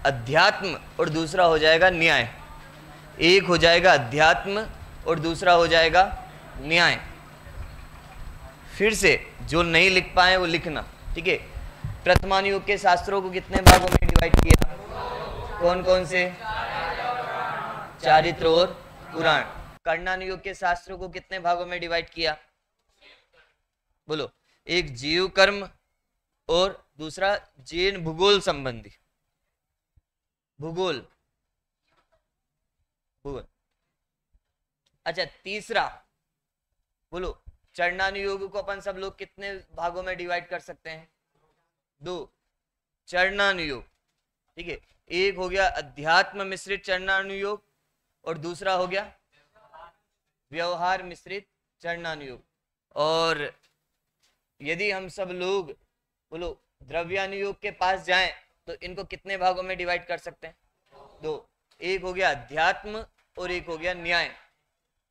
अध्यात्म और दूसरा हो जाएगा न्याय। एक हो जाएगा अध्यात्म और दूसरा हो जाएगा न्याय। फिर से जो नहीं लिख पाए वो लिखना, ठीक है। प्रथमान युग के शास्त्रों को कितने भागों में डिवाइड किया? कौन कौन से? चारित्र और पुराण। कर्णान युग के शास्त्रों को कितने भागों में डिवाइड किया? बोलो। एक जीव कर्म और दूसरा जैन भूगोल संबंधी। भूगोल, भूगोल। अच्छा, तीसरा बोलो। चरणान योग को अपन सब लोग कितने भागों में डिवाइड कर सकते हैं? 2 चरणानुयोग, ठीक है। एक हो गया अध्यात्म मिश्रित चरणानुयोग और दूसरा हो गया व्यवहार मिश्रित चरणानुयोग। और यदि हम सब लोग बोलो द्रव्यानुयोग के पास जाएं तो इनको कितने भागों में डिवाइड कर सकते हैं? 2। एक हो गया अध्यात्म और एक हो गया न्याय,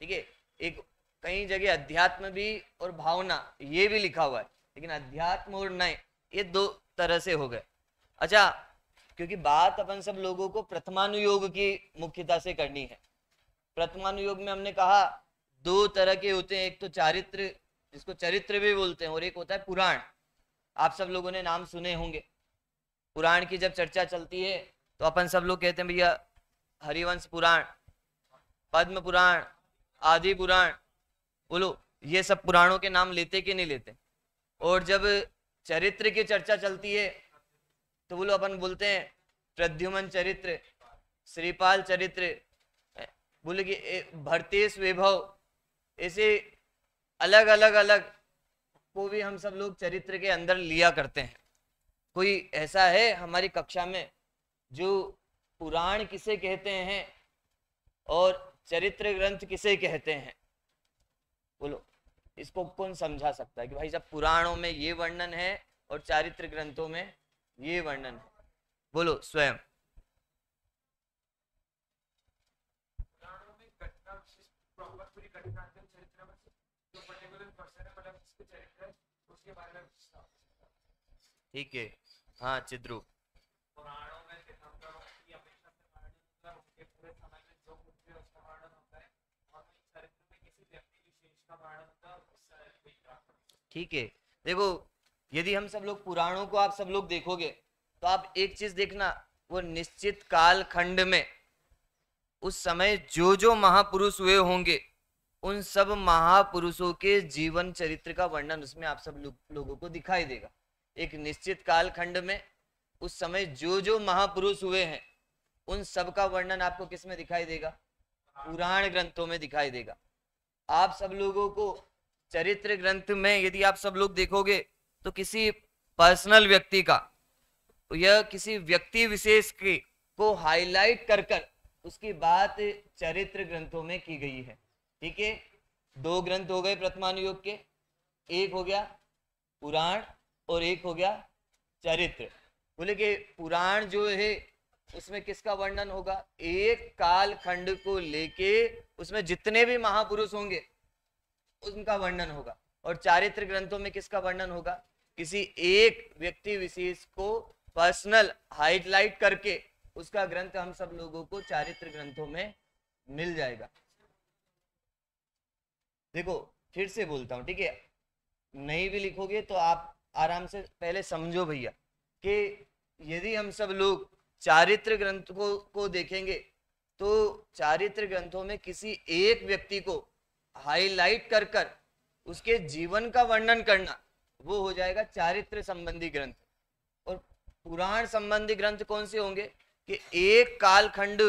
ठीक है। एक कई जगह अध्यात्म भी और भावना ये भी लिखा हुआ है, लेकिन अध्यात्म और न्याय ये 2 तरह से हो गए। अच्छा, क्योंकि बात अपन सब लोगों को प्रथमानुयोग की मुख्यता से करनी है। प्रथमानुयोग में हमने कहा 2 तरह के होते हैं, एक तो चारित्र, जिसको चरित्र भी बोलते हैं, और एक होता है पुराण। आप सब लोगों ने नाम सुने होंगे। पुराण की जब चर्चा चलती है तो अपन सब लोग कहते हैं भैया हरिवंश पुराण, पद्म पुराण, आदि पुराण। बोलो ये सब पुराणों के नाम लेते कि नहीं लेते? और जब चरित्र की चर्चा चलती है तो बोलो अपन बोलते हैं प्रद्युमन चरित्र, श्रीपाल चरित्र, बोले कि भरतेश वैभव, ऐसे अलग अलग को भी हम सब लोग चरित्र के अंदर लिया करते हैं। कोई ऐसा है हमारी कक्षा में जो पुराण किसे कहते हैं और चरित्र ग्रंथ किसे कहते हैं? बोलो, इसको कौन समझा सकता है कि भाई साहब पुराणों में ये वर्णन है और चारित्र ग्रंथों में ये वर्णन है? बोलो स्वयं। ठीक है, हाँ चिद्रू। ठीक है, देखो यदि हम सब लोग पुराणों को आप सब लोग देखोगे तो आप एक चीज देखना, वो निश्चित काल खंड में उस समय जो जो महापुरुष हुए होंगे उन सब महापुरुषों के जीवन चरित्र का वर्णन उसमें आप सब लोगों को दिखाई देगा। एक निश्चित काल खंड में उस समय जो जो महापुरुष हुए हैं उन सब का वर्णन आपको किस में दिखाई देगा? पुराण ग्रंथों में दिखाई देगा। आप सब लोगों को चरित्र ग्रंथ में यदि आप सब लोग देखोगे तो किसी पर्सनल व्यक्ति का या किसी व्यक्ति विशेष के को हाईलाइट कर कर उसकी बात चरित्र ग्रंथों में की गई है, ठीक है। 2 ग्रंथ हो गए प्रथमानुयोग के, एक हो गया पुराण और एक हो गया चरित्र। बोले कि पुराण जो है उसमें किसका वर्णन होगा? एक काल खंड को लेके उसमें जितने भी महापुरुष होंगे उनका वर्णन होगा। और चारित्र ग्रंथों में किसका वर्णन होगा? किसी एक व्यक्ति विशेष को पर्सनल हाईलाइट करके उसका ग्रंथ हम सब लोगों को चारित्र ग्रंथों में मिल जाएगा। देखो फिर से बोलता हूं, ठीक है। नहीं भी लिखोगे तो आप आराम से पहले समझो भैया कि यदि हम सब लोग चारित्र ग्रंथ को देखेंगे तो चारित्र ग्रंथों में किसी एक व्यक्ति को हाईलाइट कर कर उसके जीवन का वर्णन करना वो हो जाएगा चारित्र संबंधी ग्रंथ। और पुराण संबंधी ग्रंथ कौन से होंगे कि एक कालखंड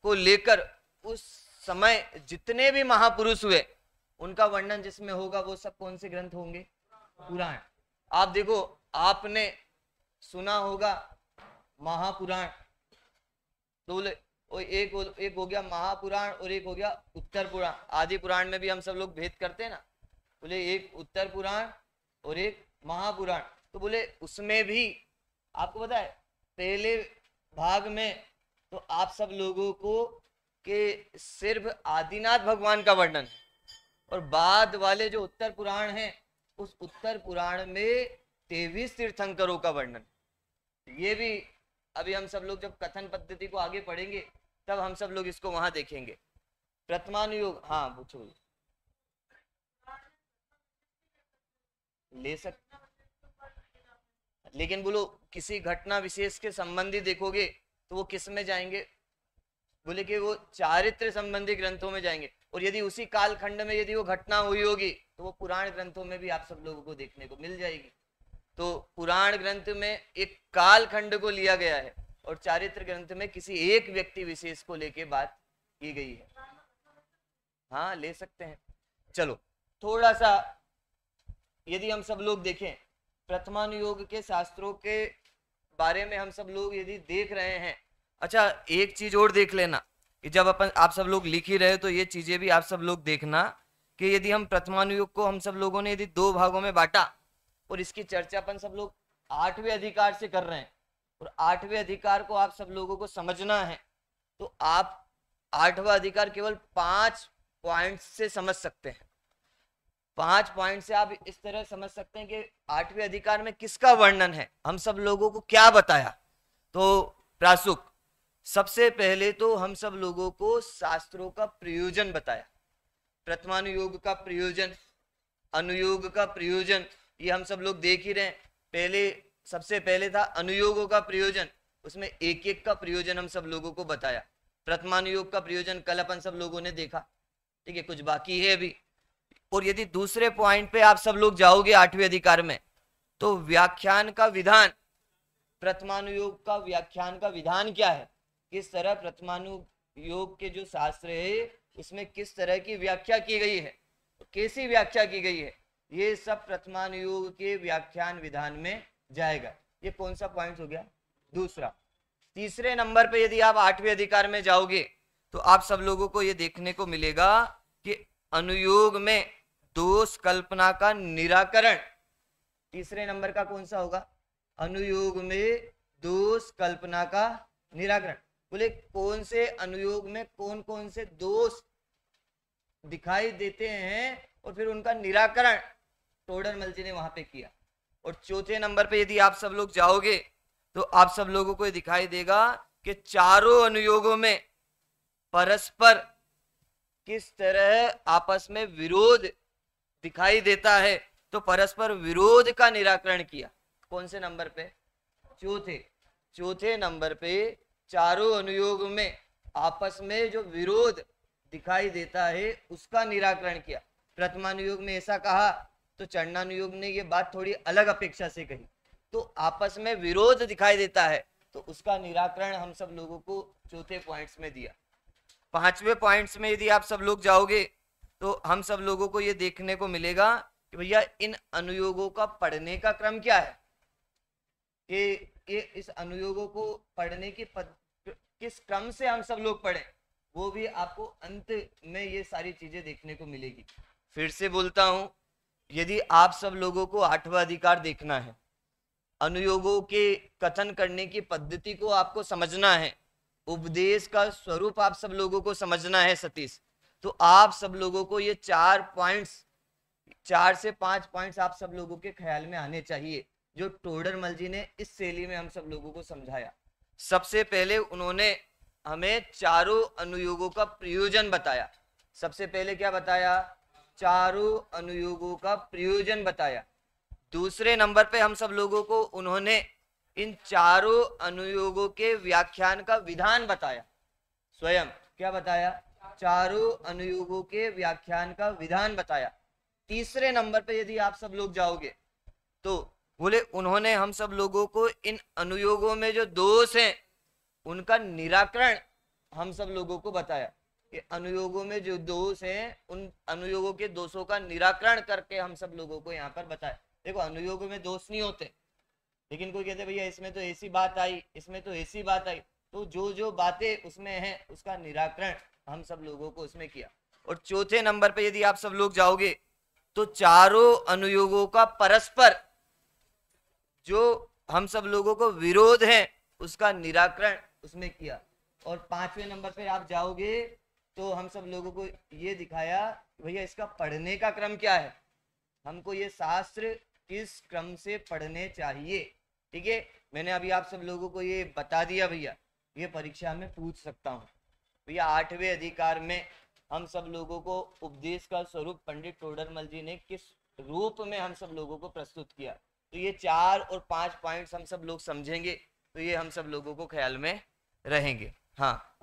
को लेकर उस समय जितने भी महापुरुष हुए उनका वर्णन जिसमें होगा वो सब कौन से ग्रंथ होंगे? पुराण। आप देखो, आपने सुना होगा महापुराण, तो बोले एक हो गया महापुराण और एक हो गया उत्तर पुराण। आदि पुराण में भी हम सब लोग भेद करते हैं ना, बोले एक उत्तर पुराण और एक महापुराण। तो बोले उसमें भी आपको पता है पहले भाग में तो आप सब लोगों को के सिर्फ आदिनाथ भगवान का वर्णन, और बाद वाले जो उत्तर पुराण है उस उत्तर पुराण में 23 तीर्थंकरों का वर्णन। ये भी अभी हम सब लोग जब कथन पद्धति को आगे पढ़ेंगे तब हम सब लोग इसको वहां देखेंगे। प्रथमानुयोग, हाँ पूछो। ले सकते, लेकिन बोलो किसी घटना विशेष के संबंधी देखोगे तो वो किस में जाएंगे, बोले कि वो चारित्र संबंधी ग्रंथों में जाएंगे। और यदि उसी कालखंड में यदि वो घटना हुई होगी तो वो पुराण ग्रंथों में भी आप सब लोगों को देखने को मिल जाएगी। तो पुराण ग्रंथ में एक कालखंड को लिया गया है और चारित्र ग्रंथ में किसी एक व्यक्ति विशेष को लेके बात की गई है। हाँ ले सकते हैं। चलो थोड़ा सा यदि हम सब लोग देखें प्रथमानुयोग के शास्त्रों के बारे में हम सब लोग यदि देख रहे हैं। अच्छा एक चीज और देख लेना कि जब अपन आप सब लोग लिख ही रहे हो तो ये चीजें भी आप सब लोग देखना कि यदि हम प्रथमानुयोग को हम सब लोगों ने यदि 2 भागों में बांटा और इसकी चर्चा अपन सब लोग 8वें अधिकार से कर रहे हैं और 8वें अधिकार को आप सब लोगों को समझना है तो आप 8वां अधिकार केवल 5 पॉइंट से समझ सकते हैं। 5 पॉइंट से आप इस तरह समझ सकते हैं कि 8वें अधिकार में किसका वर्णन है, हम सब लोगों को क्या बताया। तो प्रासुक सबसे पहले तो हम सब लोगों को शास्त्रों का प्रयोजन बताया, प्रथमानुयोग का प्रयोजन, अनुयोग का प्रयोजन, ये हम सब लोग देख ही रहे हैं। पहले सबसे पहले था अनुयोगों का प्रयोजन, उसमें एक एक का प्रयोजन हम सब लोगों को बताया। प्रथमानुयोग का प्रयोजन कल अपन सब लोगों ने देखा, ठीक है, कुछ बाकी है अभी। और यदि दूसरे पॉइंट पे आप सब लोग जाओगे 8वें अधिकार में तो व्याख्यान का विधान, प्रथमानुयोग का व्याख्यान का विधान क्या है, किस तरह प्रथमानुयोग के जो शास्त्र है उसमें किस तरह की व्याख्या की गई है, कैसी व्याख्या की गई है, ये सब प्रथमानुयोग के व्याख्यान विधान में जाएगा। ये कौन सा पॉइंट हो गया, दूसरा। तीसरे नंबर पे यदि आप 8वें अधिकार में जाओगे तो आप सब लोगों को ये देखने को मिलेगा कि अनुयोग में दोष कल्पना का निराकरण। तीसरे नंबर का कौन सा होगा, अनुयोग में दोष कल्पना का निराकरण। बोले कौन से अनुयोग में कौन कौन से दोष दिखाई देते हैं और फिर उनका निराकरण टोडरमल जी ने वहां पे किया। और चौथे नंबर पे यदि आप सब लोग जाओगे तो आप सब लोगों को दिखाई देगा कि चारों अनुयोगों में परस्पर किस तरह आपस में विरोध दिखाई देता है, तो परस्पर विरोध का निराकरण किया। कौन से नंबर पे, चौथे नंबर पे चारों अनुयोग में आपस में जो विरोध दिखाई देता है उसका निराकरण किया। प्रथमानुयोग में ऐसा कहा तो चरणानुयोग ने ये बात थोड़ी अलग अपेक्षा से कही। तो आपस में विरोध दिखाई देता है तो उसका निराकरण हम सब लोगों को चौथे पॉइंट्स में दिया। 5वें पॉइंट्स में यदि आप सब लोग जाओगे तो हम सब लोगों को ये देखने को मिलेगा कि भैया इन अनुयोगों का पढ़ने का क्रम क्या है, कि इस अनुयोगों को पढ़ने की किस क्रम से हम सब लोग पढ़ें, वो भी आपको अंत में ये सारी चीजें देखने को मिलेगी। फिर से बोलता हूं, यदि आप सब लोगों को 8वां अधिकार देखना है, अनुयोगों के कथन करने की पद्धति को आपको समझना है, उपदेश का स्वरूप आप सब लोगों को समझना है सतीश, तो आप सब लोगों को ये 4 से 5 पॉइंट्स आप सब लोगों के ख्याल में आने चाहिए जो टोडरमल जी ने इस शैली में हम सब लोगों को समझाया। सबसे पहले उन्होंने हमें चारों अनुयोगों का प्रयोजन बताया। सबसे पहले क्या बताया, चारों अनुयोगों का प्रयोजन बताया। दूसरे नंबर पे हम सब लोगों को उन्होंने इन चारों अनुयोगों के व्याख्यान का विधान बताया। स्वयं क्या बताया, चारों अनुयोगों के व्याख्यान का विधान बताया। तीसरे नंबर पे यदि आप सब लोग जाओगे तो बोले उन्होंने हम सब लोगों को इन अनुयोगों में जो दोष हैं उनका निराकरण हम सब लोगों को बताया कि अनुयोगों में जो दोष हैं उन अनुयोगों के दोषों का निराकरण करके हम सब लोगों को यहाँ पर बताया। देखो अनुयोगों में दोष नहीं होते, लेकिन कोई कहते भैया इसमें तो ऐसी बात आई, इसमें तो ऐसी बात आई, तो जो जो बातें उसमें हैं उसका निराकरण हम सब लोगों को उसमें किया। और चौथे नंबर पे यदि आप सब लोग जाओगे तो चारों अनुयोगों का परस्पर जो हम सब लोगों को विरोध है उसका निराकरण उसमें किया। और 5वें नंबर पे आप जाओगे तो हम सब लोगों को ये दिखाया भैया इसका पढ़ने का क्रम क्या है, हमको ये शास्त्र किस क्रम से पढ़ने चाहिए, ठीक है, मैंने अभी आप सब लोगों को ये बता दिया भैया, ये परीक्षा में पूछ सकता हूँ भैया। 8वें अधिकार में हम सब लोगों को उपदेश का स्वरूप पंडित टोडरमल जी ने किस रूप में हम सब लोगों को प्रस्तुत किया, तो ये 4 और 5 पॉइंट्स हम सब लोग समझेंगे, तो ये हम सब लोगों को ख्याल में रहेंगे। हाँ,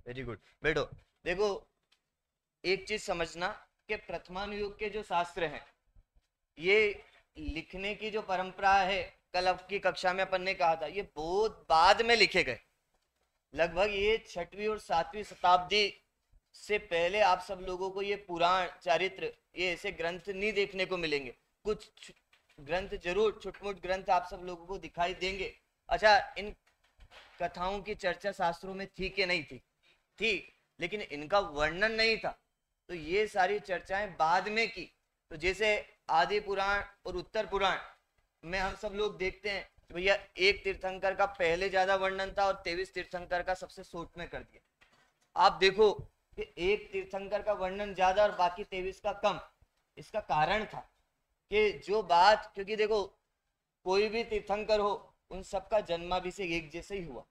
वेरी गुड। बैठो, देखो एक चीज समझना कि प्रथमानुयोग के जो शास्त्र हैं, ये लिखने की जो परंपरा है, कल की कक्षा में अपन ने कहा था, ये बहुत बाद में लिखे गए। लगभग ये 6वीं और 7वीं शताब्दी से पहले आप सब लोगों को ये पुराण चरित्र, ये ऐसे ग्रंथ नहीं देखने को मिलेंगे। कुछ ग्रंथ जरूर, छुटमुट ग्रंथ आप सब लोगों को दिखाई देंगे। अच्छा, इन कथाओं की चर्चा शास्त्रों में थी कि नहीं थी? थी, लेकिन इनका वर्णन नहीं था। तो ये सारी चर्चाएं बाद में की। तो जैसे आदि पुराण और उत्तर पुराण में हम सब लोग देखते हैं भैया, एक तीर्थंकर का पहले ज्यादा वर्णन था और 23 तीर्थंकर का सबसे शॉर्ट में कर दिया। आप देखो कि एक तीर्थंकर का वर्णन ज्यादा और बाकी 23 का कम। इसका कारण था कि जो बात, क्योंकि देखो कोई भी तीर्थंकर हो, उन सबका जन्माभिषेक एक जैसे ही हुआ।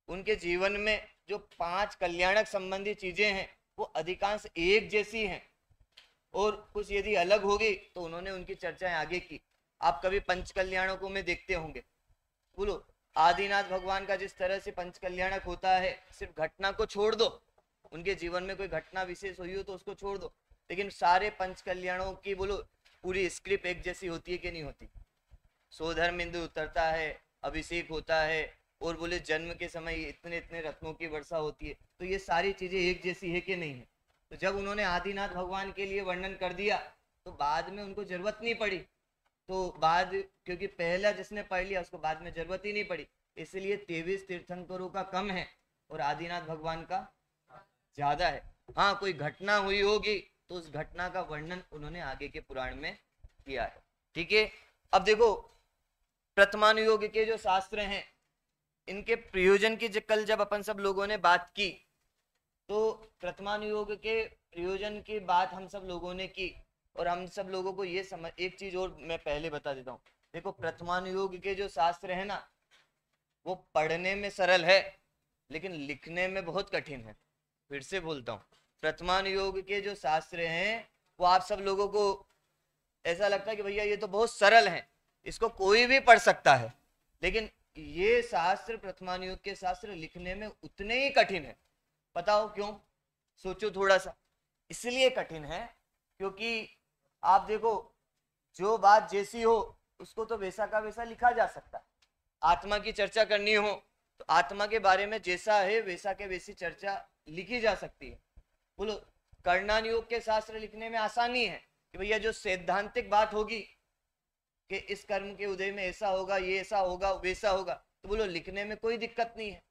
उनके जीवन में जो 5 कल्याणक संबंधी चीजें हैं वो अधिकांश एक जैसी हैं, और कुछ यदि अलग होगी तो उन्होंने उनकी चर्चाएं आगे की। आप कभी पंच कल्याणकों में देखते होंगे, बोलो आदिनाथ भगवान का जिस तरह से पंच कल्याणक होता है, सिर्फ घटना को छोड़ दो, उनके जीवन में कोई घटना विशेष हुई हो तो उसको छोड़ दो, लेकिन सारे पंच कल्याणों की बोलो पूरी स्क्रिप्ट एक जैसी होती है कि नहीं होती? सोधर्म इंदु उतरता है, अभिषेक होता है, और बोले जन्म के समय इतने इतने रत्नों की वर्षा होती है। तो ये सारी चीजें एक जैसी है कि नहीं है? तो जब उन्होंने आदिनाथ भगवान के लिए वर्णन कर दिया तो बाद में उनको जरूरत नहीं पड़ी। तो बाद, क्योंकि पहला जिसने पढ़ लिया उसको बाद में जरूरत ही नहीं पड़ी, इसलिए 23 तीर्थंकरों का कम है और आदिनाथ भगवान का ज्यादा है। हाँ, कोई घटना हुई होगी तो उस घटना का वर्णन उन्होंने आगे के पुराण में किया है। ठीक है, अब देखो प्रथमानुयोग के जो शास्त्र हैं, इनके प्रयोजन की कल जब अपन सब लोगों ने बात की, तो प्रथमानुयोग के प्रयोजन की बात हम सब लोगों ने की, और हम सब लोगों को ये समझ, एक चीज और मैं पहले बता देता हूँ। देखो प्रथमानुयोग के जो शास्त्र है ना, वो पढ़ने में सरल है लेकिन लिखने में बहुत कठिन है। फिर से बोलता हूँ, प्रथमानुयोग के जो शास्त्र हैं वो आप सब लोगों को ऐसा लगता है कि भैया ये तो बहुत सरल है, इसको कोई भी पढ़ सकता है, लेकिन ये शास्त्र, प्रथमानुयोग के शास्त्र लिखने में उतने ही कठिन है। बताओ क्यों? सोचो थोड़ा सा। इसलिए कठिन है क्योंकि आप देखो, जो बात जैसी हो उसको तो वैसा का वैसा लिखा जा सकता है। आत्मा की चर्चा करनी हो तो आत्मा के बारे में जैसा है वैसा के वैसी चर्चा लिखी जा सकती है। बोलो कर्णानुयोग के शास्त्र लिखने में आसानी है कि भैया जो सैद्धांतिक बात होगी कि इस कर्म के उदय में ऐसा होगा, ये ऐसा होगा, वैसा होगा, तो बोलो लिखने में कोई दिक्कत नहीं है।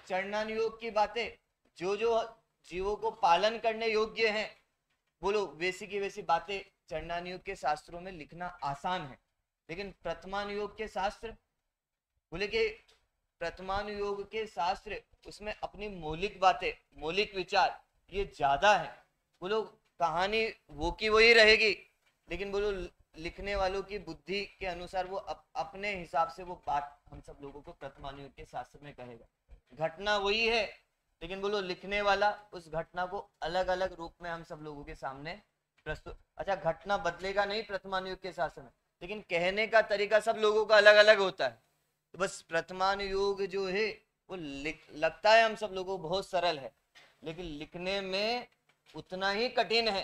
चरणानुयोग की बातें जो जो जीवों को पालन करने योग्य हैं, बोलो वैसी की वैसी बातें चरणानुयोग के शास्त्रों में लिखना आसान है। लेकिन प्रथमानुयोग के शास्त्र, बोले कि प्रथमानुयोग के शास्त्र, उसमें अपनी मौलिक बातें, मौलिक विचार ये ज्यादा है। बोलो कहानी वो की वही रहेगी, लेकिन बोलो लिखने वालों की बुद्धि के अनुसार वो अपने हिसाब से वो बात हम सब लोगों को प्रथमानुयोग के शास्त्र में कहेगा। घटना वही है, लेकिन बोलो लिखने वाला उस घटना को अलग अलग रूप में हम सब लोगों के सामने प्रस्तुत। अच्छा, घटना बदलेगा नहीं प्रथमानुयोग के शास्त्र में, लेकिन कहने का तरीका सब लोगों का अलग अलग होता है। तो बस प्रथमानुयोग जो है वो लगता है हम सब लोगों को बहुत सरल है, लेकिन लिखने में उतना ही कठिन है।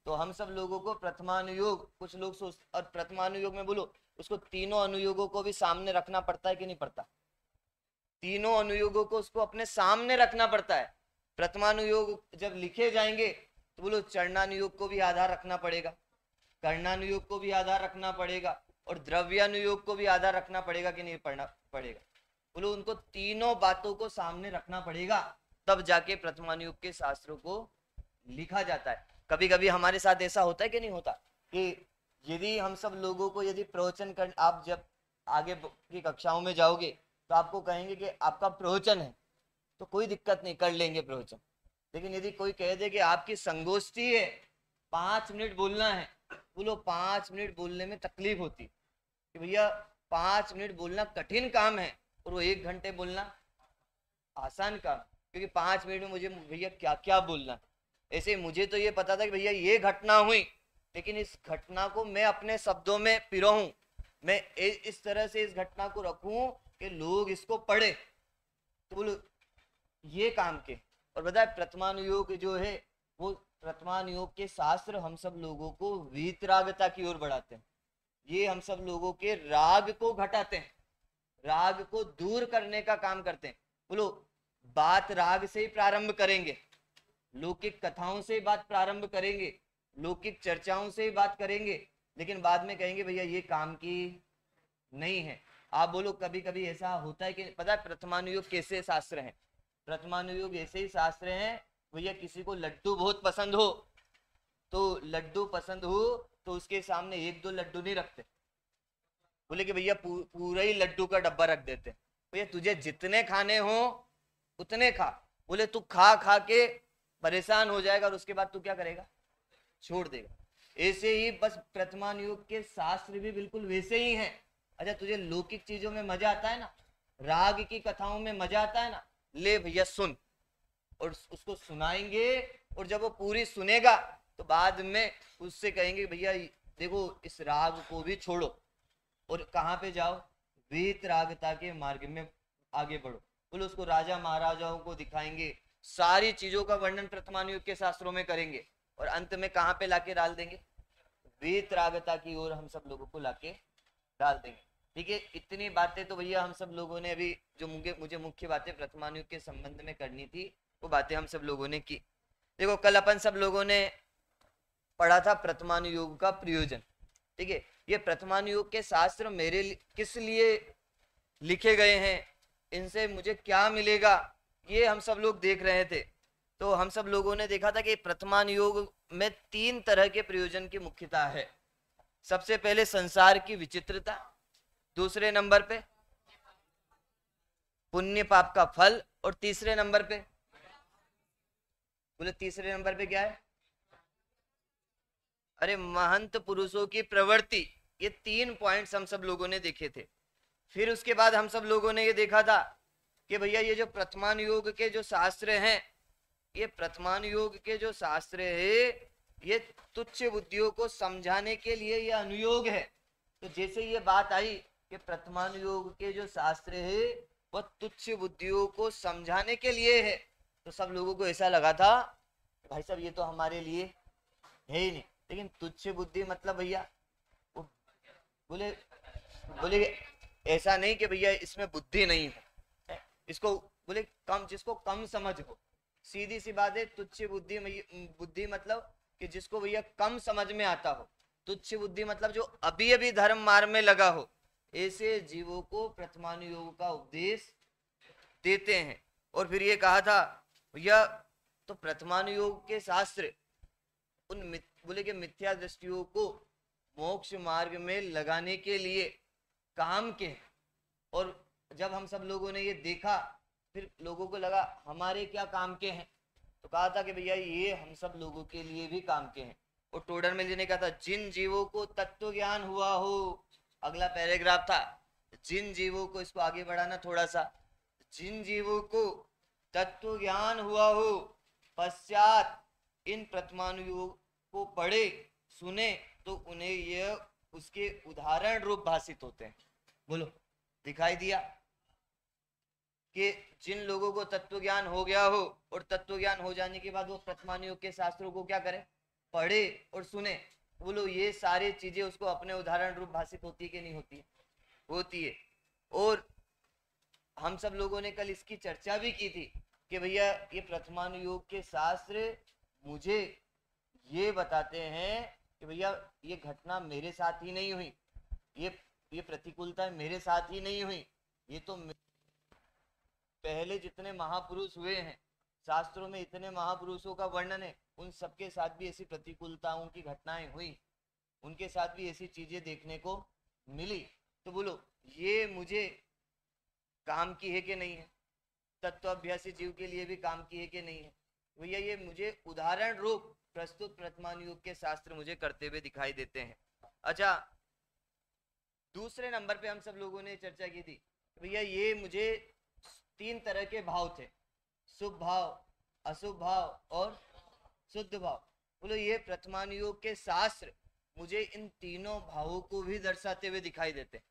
तो हम सब लोगों को प्रथमानुयोग, कुछ लोग सोच, और प्रथमानुयोग में बोलो उसको तीनों अनुयोगों को भी सामने रखना पड़ता है कि नहीं पड़ता? तीनों अनुयोगों को उसको अपने सामने रखना पड़ता है। प्रथमानुयोग जब लिखे जाएंगे तो बोलो चरणानुयोग को भी आधार रखना पड़ेगा, कर्णानुयोग को भी आधार रखना पड़ेगा, और द्रव्यानुयोग को भी आधार रखना पड़ेगा कि नहीं पढ़ना पड़ेगा? बोलो उनको तीनों बातों को सामने रखना पड़ेगा, तब जाके प्रथमानुयोग के शास्त्रों को लिखा जाता है। कभी कभी हमारे साथ ऐसा होता है कि नहीं होता कि यदि हम सब लोगों को यदि प्रवचन कर, आप जब आगे की कक्षाओं में जाओगे तो आपको कहेंगे कि आपका प्रवचन है, तो कोई दिक्कत नहीं, कर लेंगे प्रवचन। लेकिन यदि कोई कह दे कि आपकी संगोष्ठी है, 5 मिनट बोलना है, बोलो 5 मिनट बोलने में तकलीफ होती कि भैया 5 मिनट बोलना कठिन काम है, और वो 1 घंटे बोलना आसान काम, क्योंकि 5 मिनट में मुझे भैया क्या क्या बोलना। ऐसे मुझे तो ये पता था कि भैया ये घटना हुई, लेकिन इस घटना को मैं अपने शब्दों में पिरोऊं, मैं इस तरह से इस घटना को रखूं कि लोग इसको पढ़े, तो बोलो ये काम के। और बताए प्रथमानुयोग जो है, वो प्रथमानुयोग के शास्त्र हम सब लोगों को वीतरागता की ओर बढ़ाते हैं। ये हम सब लोगों के राग को घटाते हैं, राग को दूर करने का काम करते हैं। बोलो बात राग से ही प्रारंभ करेंगे, लौकिक कथाओं से बात प्रारंभ करेंगे, लौकिक चर्चाओं से बात करेंगे, लेकिन बाद में कहेंगे भैया ये काम की नहीं है। आप बोलो कभी कभी ऐसा होता है कि पता है प्रथमानुयोग कैसे शास्त्र हैं? प्रथमानुयोग ऐसे ही शास्त्र हैं भैया, किसी को लड्डू बहुत पसंद हो, तो लड्डू पसंद हो तो उसके सामने 1-2 लड्डू नहीं रखते, बोले कि भैया पूरा ही लड्डू का डब्बा रख देते, भैया तुझे जितने खाने हो उतने खा। बोले तू खा खा के परेशान हो जाएगा और उसके बाद तू क्या करेगा? छोड़ देगा। ऐसे ही बस प्रथमानुयोग के शास्त्र भी बिल्कुल वैसे ही हैं। अच्छा तुझे लौकिक चीजों में मजा आता है ना, राग की कथाओं में मजा आता है ना, ले भैया सुन, और उसको सुनाएंगे, और जब वो पूरी सुनेगा तो बाद में उससे कहेंगे भैया देखो इस राग को भी छोड़ो और कहाँ पे जाओ? वीतरागता के मार्ग में आगे बढ़ो। बोलो उसको राजा महाराजाओं को दिखाएंगे, सारी चीजों का वर्णन प्रथमानुयोग के शास्त्रों में करेंगे, और अंत में कहाँ पे लाके डाल देंगे? वीतरागता की ओर हम सब लोगों को लाके डाल देंगे। ठीक है, इतनी बातें तो भैया हम सब लोगों ने अभी जो मुझे मुख्य बातें प्रथमानुयोग के संबंध में करनी थी वो बातें हम सब लोगों ने की। देखो कल अपन सब लोगों ने पढ़ा था प्रथमानुयोग का प्रयोजन। ठीक है, ये प्रथमानुयोग के शास्त्र मेरे किस लिए लिखे गए हैं, इनसे मुझे क्या मिलेगा, ये हम सब लोग देख रहे थे। तो हम सब लोगों ने देखा था कि प्रथमानुयोग में 3 तरह के प्रयोजन की मुख्यता है। सबसे पहले संसार की विचित्रता, दूसरे नंबर पे पुण्य पाप का फल, और तीसरे नंबर पे बोले तीसरे नंबर पे क्या है? अरे महंत पुरुषों की प्रवृत्ति। ये 3 पॉइंट्स हम सब लोगों ने देखे थे। फिर उसके बाद हम सब लोगों ने ये देखा था कि भैया ये जो प्रथमानुयोग के जो शास्त्र हैं, ये प्रथमानुयोग के जो शास्त्र है ये तुच्छ बुद्धियों को समझाने के लिए ये अनुयोग है। तो जैसे ये बात आई कि प्रथमानुयोग के जो शास्त्र है वह तुच्छ बुद्धियों को समझाने के लिए है, तो सब लोगों को ऐसा लगा था भाई साहब ये तो हमारे लिए है ही नहीं। लेकिन तुच्छ बुद्धि मतलब भैया बोले बोले ऐसा नहीं कि भैया इसमें बुद्धि नहीं हो, इसको बोले कम, जिसको कम समझ हो, सीधी सी बात है। तुच्छ बुद्धि बुद्धि मतलब कि जिसको भैया कम समझ में आता हो, तुच्छ बुद्धि मतलब जो अभी अभी धर्म मार्ग में लगा हो, ऐसे जीवों को प्रथमानुयोग का उपदेश देते हैं। और फिर ये कहा था भैया तो प्रथमानुयोग के शास्त्र उन बोले कि मिथ्या दृष्टियों को मोक्ष मार्ग में लगाने के लिए काम के। और जब हम सब लोगों ने ये देखा, फिर लोगों को लगा हमारे क्या काम के हैं, तो कहा था कि भैया ये हम सब लोगों के लिए भी काम के हैं। और टोडर में ने कहा था जिन जीवों को तत्व ज्ञान हुआ हो, अगला पैराग्राफ था, जिन जीवों को, इसको आगे बढ़ाना थोड़ा सा, जिन जीवों को तत्व ज्ञान हुआ हो पश्चात इन प्रथमानुयोग को पढ़े सुने तो उन्हें यह उसके उदाहरण रूप भाषित होते हैं। बोलो दिखाई दिया कि जिन लोगों को तत्व ज्ञान हो गया हो और तत्व ज्ञान हो जाने के बाद वो प्रथमानुयोग के शास्त्रों को क्या करे? पढ़े और सुने। बोलो ये सारी चीजें उसको अपने उदाहरण रूप भाषित होती है कि नहीं होती है? होती है। और हम सब लोगों ने कल इसकी चर्चा भी की थी कि भैया ये प्रथमानुयोग के शास्त्र मुझे ये बताते हैं कि भैया ये घटना मेरे साथ ही नहीं हुई, ये प्रतिकूलता मेरे साथ ही नहीं हुई, ये तो पहले जितने महापुरुष हुए हैं, शास्त्रों में इतने महापुरुषों का वर्णन है, उन सबके साथ भी ऐसी प्रतिकूलताओं की घटनाएं हुई, उनके साथ भी ऐसी चीजें देखने को मिली। तो बोलो ये मुझे काम की है कि नहीं है, तत्वाभ्यासी जीव के लिए भी काम की है कि नहीं है। भैया ये मुझे उदाहरण रूप प्रस्तुत वर्तमान युग के शास्त्र मुझे करते हुए दिखाई देते हैं। अच्छा, दूसरे नंबर पे हम सब लोगों ने चर्चा की थी भैया ये मुझे 3 तरह के भाव थे, शुभ भाव, अशुभ भाव और शुद्ध भाव। बोलो ये वर्तमान युग के शास्त्र मुझे इन तीनों भावों को भी दर्शाते हुए दिखाई देते हैं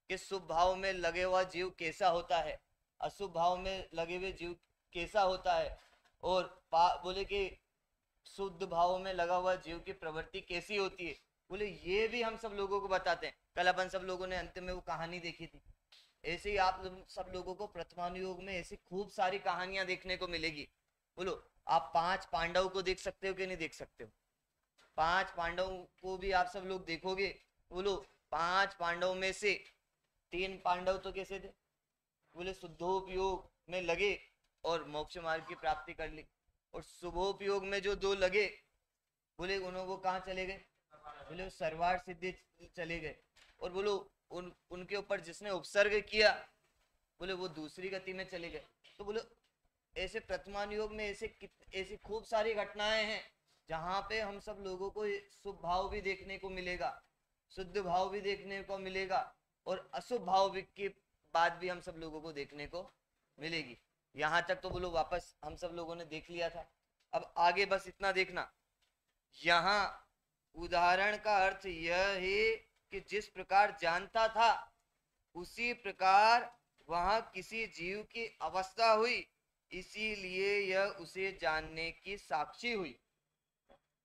कि शुभ भाव में लगे हुआ जीव कैसा होता है, अशुभ भाव में लगे हुए जीव कैसा होता है, और बोले कि शुद्ध भाव में लगा हुआ जीव की प्रवृत्ति कैसी होती है। बोले ये भी हम सब लोगों को बताते हैं। कल अपन सब लोगों ने अंत में वो कहानी देखी थी। ऐसे ही आप सब लोगों को वर्तमान युग में ऐसी खूब सारी कहानियां देखने को मिलेगी। बोलो आप 5 पांडव को देख सकते हो कि नहीं देख सकते हो? 5 पांडव को भी आप सब लोग देखोगे। बोलो 5 पांडव में से 3 पांडव तो कैसे थे? बोले शुद्धोपयोग में लगे और मोक्ष मार्ग की प्राप्ति कर ली, और शुभोपयोग में जो 2 लगे बोले उन्होंने वो कहाँ चले गए? बोले सर्वार्थ सिद्धि चले गए। और बोलो उनके ऊपर जिसने उपसर्ग किया बोले वो दूसरी गति में चले गए। तो बोलो ऐसे वर्तमान युग में ऐसी खूब सारी घटनाएं हैं जहां पे हम सब लोगों को शुभ भाव भी देखने को मिलेगा, शुद्ध भाव भी देखने को मिलेगा, और अशुभ भाव की बात भी हम सब लोगों को देखने को मिलेगी। यहाँ तक तो बोलो वापस हम सब लोगों ने देख लिया था। अब आगे बस इतना देखना, यहाँ उदाहरण का अर्थ यह है कि जिस प्रकार जानता था उसी प्रकार वहां किसी जीव की अवस्था हुई, इसीलिए यह उसे जानने की साक्षी हुई।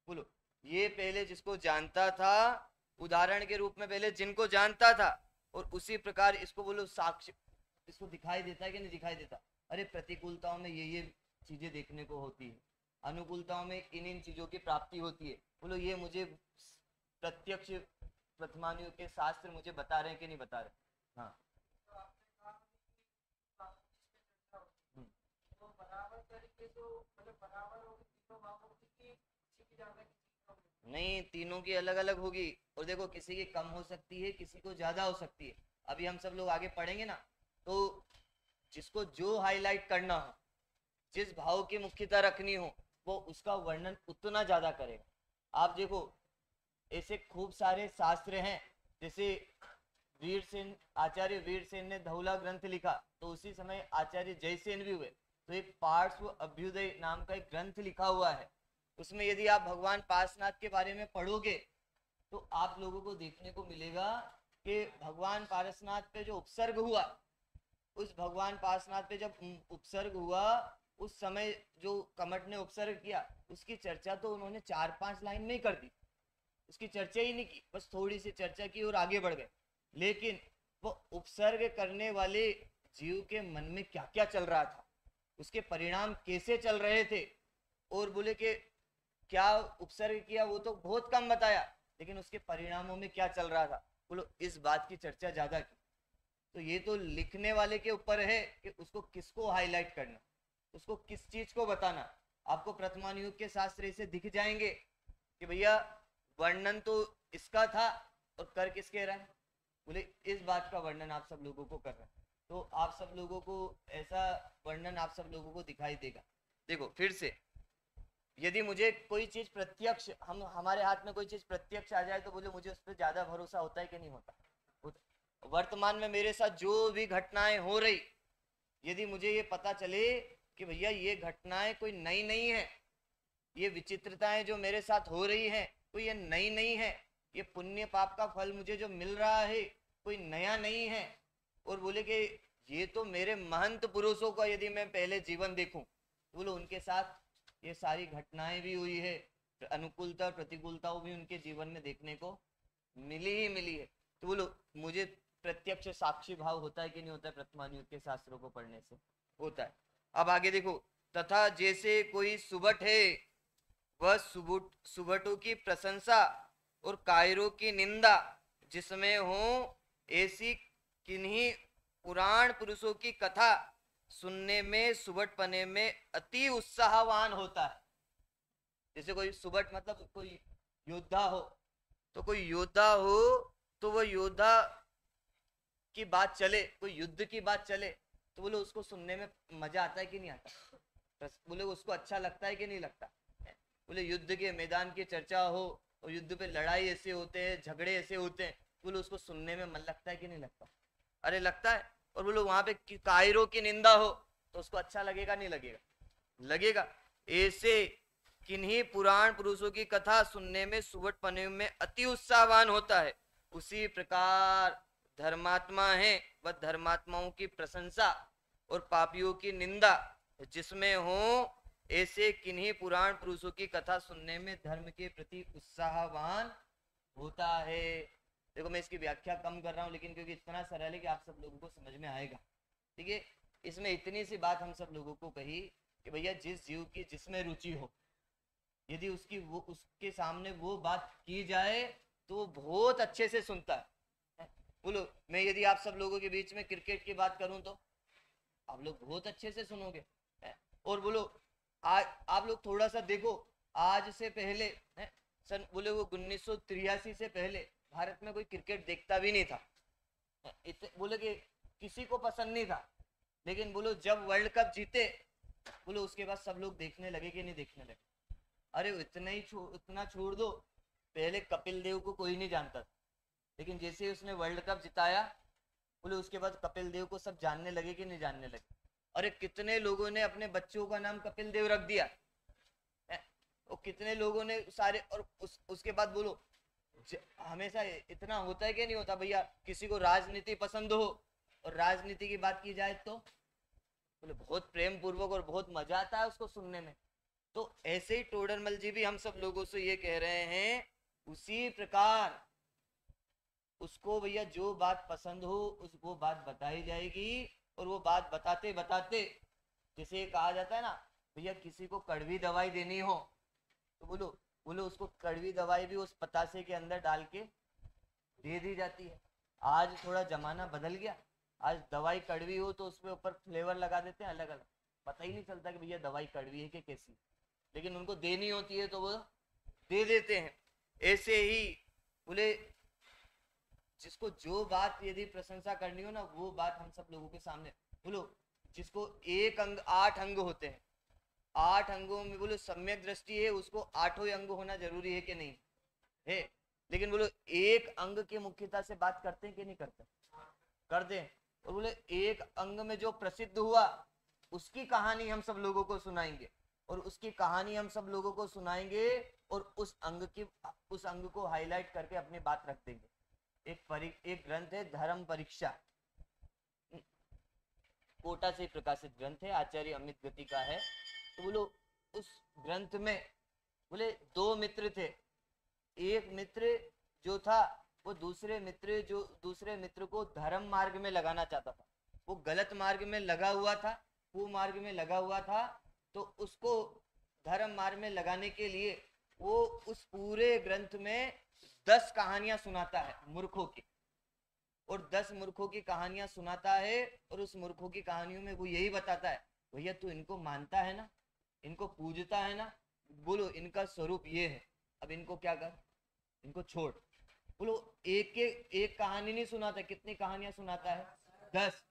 बोलो ये पहले जिसको जानता था, उदाहरण के रूप में पहले जिनको जानता था, और उसी प्रकार इसको बोलो साक्षी, इसको दिखाई देता है कि नहीं दिखाई देता? अरे प्रतिकूलताओं में ये चीजें देखने को होती है, अनुकूलताओं में इन चीजों की प्राप्ति होती है। बोलो ये मुझे प्रत्यक्ष वर्तमान युग के शास्त्र मुझे बता रहे हैं कि नहीं बता रहे? हाँ नहीं, तीनों की अलग अलग होगी। और देखो किसी की कम हो सकती है, किसी को ज्यादा हो सकती है। अभी हम सब लोग आगे पढ़ेंगे ना, तो जिसको जो हाईलाइट करना हो, जिस भाव की मुख्यता रखनी हो, वो उसका वर्णन उतना ज्यादा करेगा। आप देखो ऐसे खूब सारे शास्त्र हैं, जैसे वीरसेन, आचार्य वीरसेन ने धौला ग्रंथ लिखा, तो उसी समय आचार्य जयसेन भी हुए, तो एक पार्श्व अभ्युदय नाम का एक ग्रंथ लिखा हुआ है। उसमें यदि आप भगवान पार्श्वनाथ के बारे में पढ़ोगे तो आप लोगों को देखने को मिलेगा कि भगवान पार्श्वनाथ पे जो उपसर्ग हुआ, उस भगवान पार्श्वनाथ पे जब उपसर्ग हुआ, उस समय जो कमठ ने उपसर्ग किया उसकी चर्चा तो उन्होंने 4-5 लाइन में ही कर दी, उसकी चर्चा ही नहीं की, बस थोड़ी सी चर्चा की और आगे बढ़ गए। लेकिन वो उपसर्ग करने वाले जीव के मन में क्या क्या चल रहा था, उसके परिणाम कैसे चल रहे थे, और बोले कि क्या उपसर्ग किया वो तो बहुत कम बताया, लेकिन उसके परिणामों में क्या चल रहा था, बोलो इस बात की चर्चा ज्यादा की। तो ये तो लिखने वाले के ऊपर है कि उसको किसको हाईलाइट करना, उसको किस चीज को बताना। आपको वर्तमान युग के शास्त्र ऐसे दिख जाएंगे कि भैया वर्णन तो इसका था और कर किसके रहा है, बोले इस बात का वर्णन आप सब लोगों को कर रहे हैं। तो आप सब लोगों को ऐसा वर्णन आप सब लोगों को दिखाई देगा। देखो फिर से, यदि मुझे कोई चीज प्रत्यक्ष, हमारे हाथ में कोई चीज प्रत्यक्ष आ जाए तो बोले मुझे उस पर ज्यादा भरोसा होता है कि नहीं होता? वर्तमान में मेरे साथ जो भी घटनाएं हो रही, यदि मुझे ये पता चले कि भैया ये घटनाएं कोई नई नहीं है, ये विचित्रताएं जो मेरे साथ हो रही हैं कोई ये नई नहीं है, ये पुण्य पाप का फल मुझे जो मिल रहा है कोई नया नहीं है, और बोले कि ये तो मेरे महंत पुरुषों का यदि मैं पहले जीवन देखूं तो बोलो उनके साथ ये सारी घटनाएं भी हुई है, अनुकूलता और प्रतिकूलताओं भी उनके जीवन में देखने को मिली ही मिली है। तो बोलो मुझे प्रत्यक्ष साक्षी भाव होता है कि नहीं होता है? वर्तमान युग के शास्त्रों को पढ़ने से होता है। अब आगे देखो, तथा जैसे कोई सुबट है वह सुबटों की प्रशंसा और कायरों की निंदा जिसमें हो, ऐसी किन्हीं पुराण पुरुषों की कथा सुनने में सुबटपने में अति उत्साहवान होता है। जैसे कोई सुबट मतलब कोई योद्धा हो, तो कोई योद्धा हो तो वह योद्धा की बात चले, कोई युद्ध की बात चले तो बोले उसको सुनने में मजा आता है कि नहीं आता, बोले उसको अच्छा लगता है कि नहीं लगता। बोले युद्ध के मैदान की चर्चा हो और युद्ध पे लड़ाई ऐसे होते हैं, झगड़े ऐसे होते हैं, बोले उसको सुनने में मन लगता है कि नहीं लगता, अरे लगता है। और बोलो वहां पे कायरों की निंदा हो तो उसको अच्छा लगेगा नहीं लगेगा, लगेगा। ऐसे किन्हीं पुराण पुरुषों की कथा सुनने में सुवट पने में अति उत्साहवान होता है, उसी प्रकार धर्मात्मा है वह धर्मात्माओं की प्रशंसा और पापियों की निंदा जिसमें हो, ऐसे किन्हीं पुराण पुरुषों की कथा सुनने में धर्म के प्रति उत्साहवान होता है। देखो मैं इसकी व्याख्या कम कर रहा हूं, लेकिन क्योंकि इतना सरल है कि आप सब लोगों को समझ में आएगा। ठीक है, इसमें इतनी सी बात हम सब लोगों को कही कि भैया जिस जीव की जिसमें रुचि हो, यदि उसकी वो उसके सामने वो बात की जाए तो वो बहुत अच्छे से सुनता है। बोलो मैं यदि आप सब लोगों के बीच में क्रिकेट की बात करूं तो आप लोग बहुत अच्छे से सुनोगे। और बोलो आज आप लोग थोड़ा सा देखो, आज से पहले सन बोले वो 1983 से पहले भारत में कोई क्रिकेट देखता भी नहीं था, बोले कि किसी को पसंद नहीं था। लेकिन बोलो जब वर्ल्ड कप जीते, बोलो उसके बाद सब लोग देखने लगे कि नहीं देखने लगे। अरे इतना छोड़ दो, पहले कपिल देव को कोई नहीं जानता था, लेकिन जैसे ही उसने वर्ल्ड कप जिताया, बोले उसके बाद कपिल देव को सब जानने लगे कि नहीं जानने लगे। अरे कितने लोगों ने अपने बच्चों का नाम कपिल देव रख दिया, और कितने लोगों ने सारे, और उसके बाद बोलो हमेशा इतना होता है कि नहीं होता भैया, किसी को राजनीति पसंद हो और राजनीति की बात की जाए तो बोले बहुत प्रेम पूर्वक और बहुत मजा आता है उसको सुनने में। तो ऐसे ही टोडरमल जी भी हम सब लोगों से ये कह रहे हैं, उसी प्रकार उसको भैया जो बात पसंद हो वो बात बताई जाएगी। और वो बात बताते बताते, जैसे कहा जाता है ना भैया किसी को कड़वी दवाई देनी हो तो बोलो बोलो उसको कड़वी दवाई भी उस पतासे के अंदर डाल के दे दी जाती है। आज थोड़ा जमाना बदल गया, आज दवाई कड़वी हो तो उसके ऊपर फ्लेवर लगा देते हैं अलग अलग, पता ही नहीं चलता कि भैया दवाई कड़वी है कि कैसी, लेकिन उनको देनी होती है तो वो दे देते हैं। ऐसे ही बोले जिसको जो बात यदि प्रशंसा करनी हो ना, वो बात हम सब लोगों के सामने, बोलो जिसको एक अंग 8 अंग होते हैं, 8 अंगों में बोलो सम्यक दृष्टि है, उसको 8 अंग होना जरूरी है कि नहीं है। लेकिन बोलो एक अंग के मुख्यता से बात करते हैं कि नहीं करते, करते हैं। और बोले एक अंग में जो प्रसिद्ध हुआ उसकी कहानी हम सब लोगों को सुनाएंगे, और उसकी कहानी हम सब लोगों को सुनाएंगे और उस अंग को हाईलाइट करके अपनी बात रख देंगे। एक ग्रंथ है धर्म परीक्षा, कोटा से प्रकाशित ग्रंथ है, आचार्य अमित गति का है। तो बोलो उस ग्रंथ में बोले 2 मित्र थे, एक मित्र जो था वो दूसरे मित्र को धर्म मार्ग में लगाना चाहता था, वो गलत मार्ग में लगा हुआ था, कुमार्ग में लगा हुआ था। तो उसको धर्म मार्ग में लगाने के लिए वो उस पूरे ग्रंथ में 10 कहानियां सुनाता है मूर्खों की, और 10 मूर्खों की कहानियां सुनाता है। और उस मूर्खों की कहानियों में वो यही बताता है, भैया तू इनको मानता है ना, इनको पूजता है ना, बोलो इनका स्वरूप ये है, अब इनको क्या कर, इनको छोड़। बोलो एक कहानी नहीं सुनाता, कितनी कहानियां सुनाता है, 10।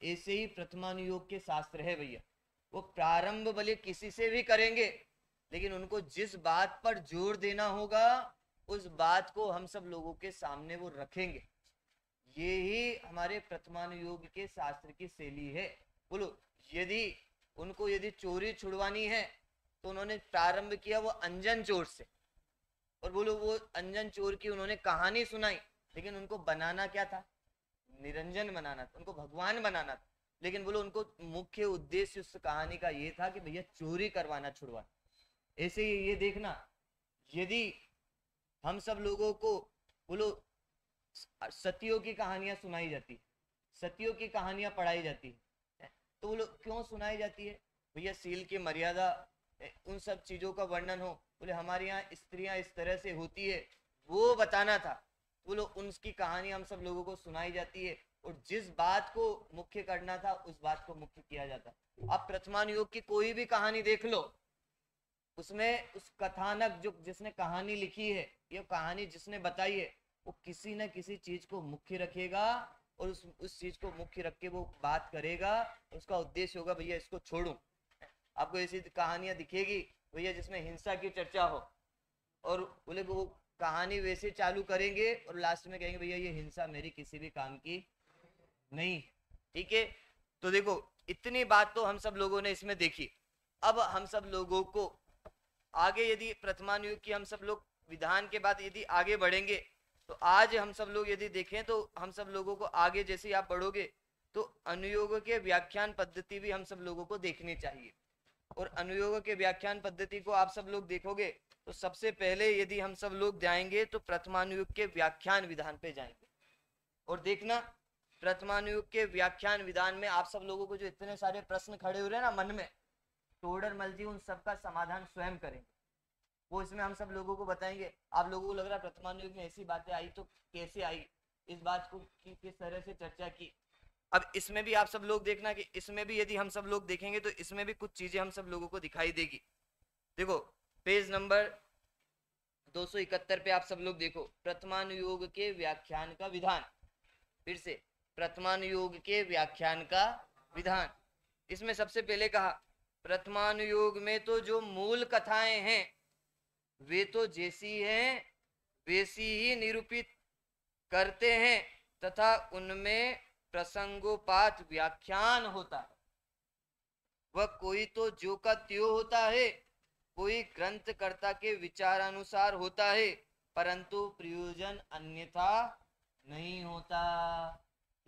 ऐसे ही प्रथमानुयोग के शास्त्र है भैया, वो प्रारंभ भले किसी से भी करेंगे, लेकिन उनको जिस बात पर जोर देना होगा उस बात को हम सब लोगों के सामने वो रखेंगे। ये ही हमारे प्रथमानुयोग के शास्त्र की शैली है। बोलो यदि चोरी छुड़वानी है तो उन्होंने प्रारंभ किया वो अंजन चोर से, और बोलो वो अंजन चोर की उन्होंने कहानी सुनाई, लेकिन उनको बनाना क्या था, निरंजन बनाना था, उनको भगवान बनाना था। लेकिन बोलो उनको मुख्य उद्देश्य उस कहानी का ये था कि भैया चोरी करवाना छुड़वाना। ऐसे ही ये देखना, यदि हम सब लोगों को बोलो सतियों की कहानियां सुनाई जाती, सतियों की कहानियां पढ़ाई जाती है, तो बोलो क्यों सुनाई जाती है, भैया सील की मर्यादा, उन सब चीजों का वर्णन हो, बोले हमारे यहाँ स्त्रियां इस तरह से होती है वो बताना था। बोलो उनकी कहानी हम सब लोगों को सुनाई जाती है, और जिस बात को मुख्य करना था उस बात को मुख्य किया जाता। अब प्रथमानुयोग की कोई भी कहानी देख लो, उसमें उस कथानक जिसने कहानी लिखी है, ये कहानी जिसने बताई है, वो किसी न किसी चीज को मुख्य रखेगा और उस चीज को मुख्य रख के वो बात करेगा, उसका उद्देश्य होगा भैया इसको छोड़ूं। आपको ऐसी कहानियां दिखेगी भैया जिसमें हिंसा की चर्चा हो, और बोले वो कहानी वैसे चालू करेंगे और लास्ट में कहेंगे भैया ये हिंसा मेरी किसी भी काम की नहीं। ठीक है, तो देखो इतनी बात तो हम सब लोगों ने इसमें देखी। अब हम सब लोगों को आगे यदि प्रथमानुयोग की हम सब लोग विधान के बाद यदि आगे बढ़ेंगे, तो आज हम सब लोग यदि देखें तो हम सब लोगों को आगे जैसे ही आप बढ़ोगे तो अनुयोग के व्याख्यान पद्धति भी हम सब लोगों को देखनी चाहिए। और अनुयोग के व्याख्यान पद्धति को आप सब लोग देखोगे तो सबसे पहले यदि हम सब लोग जाएंगे तो प्रथमानुयोग के व्याख्यान विधान पे जाएंगे। और देखना प्रथमानुयोग के व्याख्यान विधान में आप सब लोगों को जो इतने सारे प्रश्न खड़े हो रहे हैं ना मन में, तोड़रमल जी उन सबका समाधान स्वयं करेंगे। वो इसमें हम सब लोगों को बताएंगे। आप लोगों को लग रहा है प्रथमानुयोग में ऐसी बातें आई तो कैसे आई, इस बात को किस तरह से चर्चा की। अब इसमें भी आप सब लोग देखना कि इसमें भी यदि हम सब लोग देखेंगे तो इसमें भी कुछ चीजें हम सब लोगों को दिखाई देगी। देखो पेज नंबर 271 पे आप सब लोग देखो, प्रथमानुयोग के व्याख्यान का विधान। फिर से प्रथमानुयोग के व्याख्यान का विधान। इसमें सबसे पहले कहा प्रथमानुयोग में तो जो मूल कथाएं हैं वे तो जैसी हैं वैसी ही निरूपित करते हैं तथा उनमें प्रसंगोपात व्याख्यान होता है। वह कोई तो जो का त्यों होता है, कोई ग्रंथकर्ता के विचारानुसार होता है, परंतु प्रयोजन अन्यथा नहीं होता।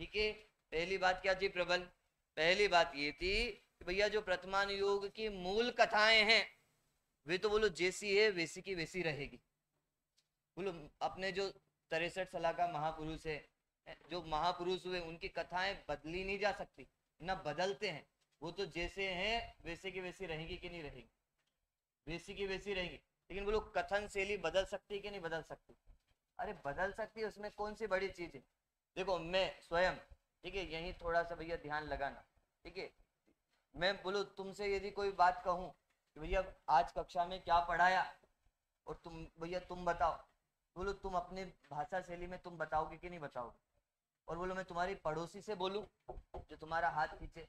ठीक है, पहली बात क्या थी प्रबल? पहली बात ये थी कि भैया जो प्रथमानुयोग की मूल कथाएं हैं वे तो बोलो जैसी है वैसी की वैसी रहेगी। बोलो अपने जो 63 साल का महापुरुष है, जो महापुरुष हुए, उनकी कथाएं बदली नहीं जा सकती, ना बदलते हैं। वो तो जैसे हैं वैसे की वैसी रहेगी कि नहीं रहेगी? वैसी की वैसी रहेगी। लेकिन बोलो कथन शैली बदल सकती है कि नहीं बदल सकती? अरे बदल सकती है, उसमें कौन सी बड़ी चीज है? देखो मैं स्वयं, ठीक है, यही थोड़ा सा भैया ध्यान लगाना। ठीक है, मैं बोलो तुमसे यदि कोई बात कहूँ कि भैया आज कक्षा में क्या पढ़ाया, और तुम भैया तुम बताओ, बोलो तुम अपने भाषा शैली में तुम बताओगे कि नहीं बताओगे? और बोलो मैं तुम्हारी पड़ोसी से बोलूं जो तुम्हारा हाथ खींचे,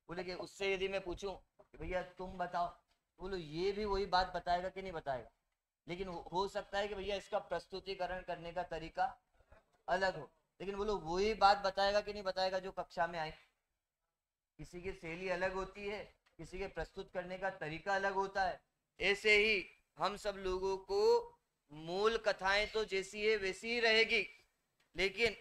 बोले कि उससे यदि मैं पूछूं कि भैया तुम बताओ, बोलो ये भी वही बात बताएगा कि नहीं बताएगा? लेकिन हो सकता है कि भैया इसका प्रस्तुतिकरण करने का तरीका अलग हो, लेकिन बोलो वही बात बताएगा कि नहीं बताएगा जो कक्षा में आए? किसी की शैली अलग होती है, किसी के प्रस्तुत करने का तरीका अलग होता है। ऐसे ही हम सब लोगों को मूल कथाएं तो जैसी है वैसी ही रहेगी, लेकिन